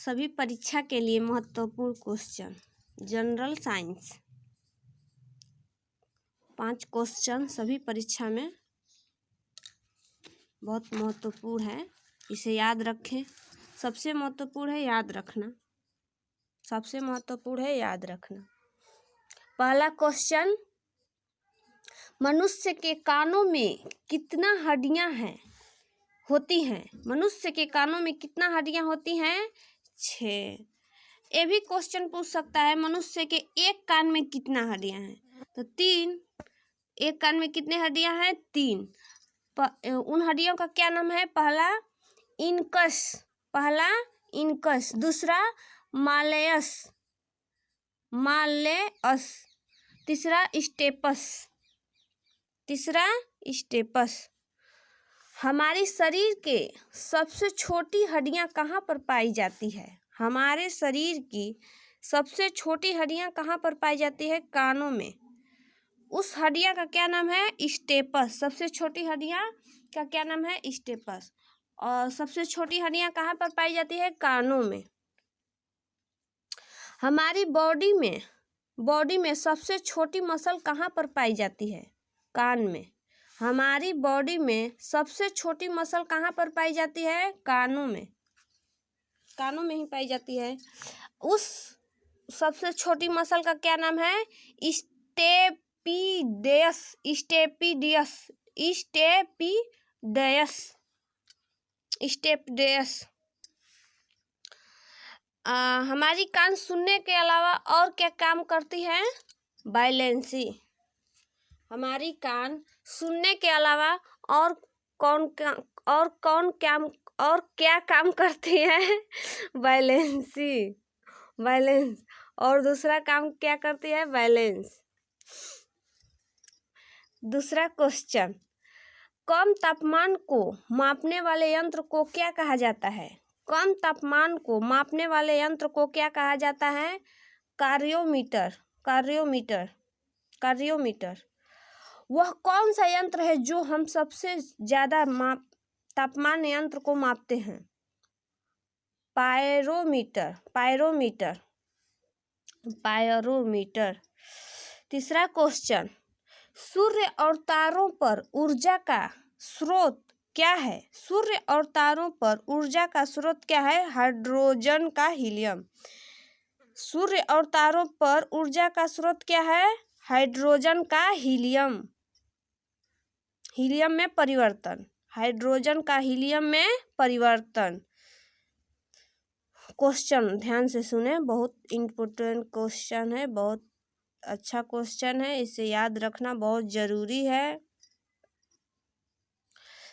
सभी परीक्षा के लिए महत्वपूर्ण क्वेश्चन। जनरल साइंस 5 क्वेश्चन सभी परीक्षा में बहुत महत्वपूर्ण है, इसे याद रखें। सबसे महत्वपूर्ण है याद रखना, सबसे महत्वपूर्ण है याद रखना। पहला क्वेश्चन, मनुष्य के कानों में कितना हड्डियां होती हैं? मनुष्य के कानों में कितना हड्डियां होती हैं? 6। ये भी क्वेश्चन पूछ सकता है, मनुष्य के एक कान में कितना हड्डियां हैं? तो 3। एक कान में कितने हड्डियां हैं? 3। उन हड्डियों का क्या नाम है? पहला इनकस, दूसरा मालेयस, तीसरा स्टेपस। हमारे शरीर के सबसे छोटी हड्डियां कहाँ पर पाई जाती है? हमारे शरीर की सबसे छोटी हड्डियां कहाँ पर पाई जाती है? कानों में। उस हड्डियां का क्या नाम है? स्टेपस। सबसे छोटी हड्डियां का क्या नाम है? स्टेपस। और सबसे छोटी हड्डियां कहाँ पर पाई जाती है? कानों में। हमारी बॉडी में सबसे छोटी मसल कहाँ पर पाई जाती है? कान में। हमारी बॉडी में सबसे छोटी मसल कहाँ पर पाई जाती है? कानों में। कानों में ही पाई जाती है। उस सबसे छोटी मसल का क्या नाम है? स्टेपिडियस। हमारी कान सुनने के अलावा और क्या काम करती है? बैलेंसी। हमारी कान सुनने के अलावा और क्या काम करती है? बैलेंस। और दूसरा काम क्या करती है? बैलेंस। दूसरा क्वेश्चन, कम तापमान को मापने वाले यंत्र को क्या कहा जाता है? कम तापमान को मापने वाले यंत्र को क्या कहा जाता है? कार्योमीटर। वह कौन सा यंत्र है जो हम सबसे ज्यादा तापमान यंत्र को मापते हैं? पायरोमीटर। तीसरा क्वेश्चन, सूर्य और तारों पर ऊर्जा का स्रोत क्या है? सूर्य और तारों पर ऊर्जा का स्रोत क्या है? हाइड्रोजन का हीलियम। सूर्य और तारों पर ऊर्जा का स्रोत क्या है? हाइड्रोजन का हीलियम। हीलियम में परिवर्तन। हाइड्रोजन का हीलियम में परिवर्तन। क्वेश्चन ध्यान से सुने, बहुत इम्पोर्टेंट क्वेश्चन है, बहुत अच्छा क्वेश्चन है, इसे याद रखना बहुत जरूरी है।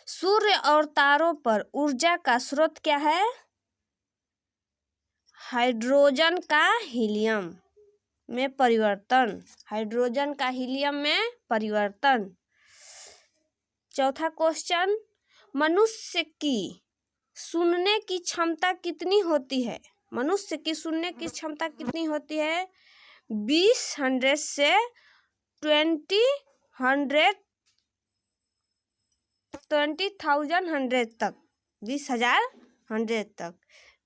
सूर्य और तारों पर ऊर्जा का स्रोत क्या है? हाइड्रोजन का हीलियम में परिवर्तन। हाइड्रोजन का हीलियम में परिवर्तन। चौथा क्वेश्चन, मनुष्य की सुनने की क्षमता कितनी होती है? मनुष्य की सुनने की क्षमता कितनी होती है? 20,000 से 20,000 तक।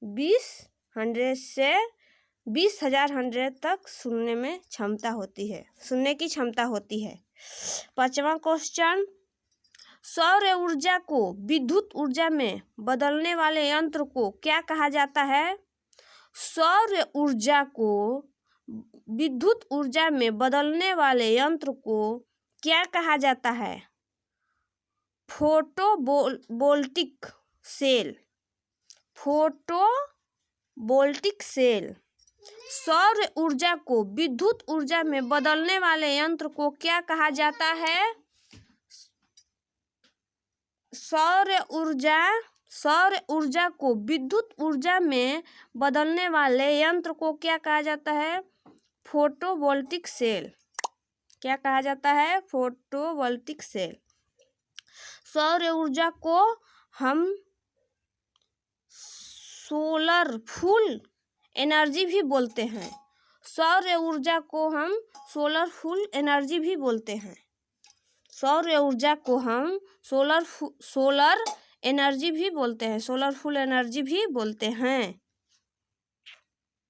20,000 से 20,000 तक सुनने में क्षमता होती है, सुनने की क्षमता होती है। पांचवा क्वेश्चन, सौर ऊर्जा को विद्युत ऊर्जा में बदलने वाले यंत्र को क्या कहा जाता है? सौर ऊर्जा को विद्युत ऊर्जा में बदलने वाले यंत्र को क्या कहा जाता है? Photovoltaic cell. सौर ऊर्जा को विद्युत ऊर्जा में बदलने वाले यंत्र को क्या कहा जाता है? सौर ऊर्जा को विद्युत ऊर्जा में बदलने वाले यंत्र को क्या कहा जाता है? Photovoltaic cell. क्या कहा जाता है? Photovoltaic cell. सौर ऊर्जा को हम सोलरफुल एनर्जी भी बोलते हैं। सौर ऊर्जा को हम सोलरफुल एनर्जी भी बोलते हैं। सौर ऊर्जा को हम सोलर एनर्जी भी बोलते हैं, सोलरफुल एनर्जी भी बोलते हैं।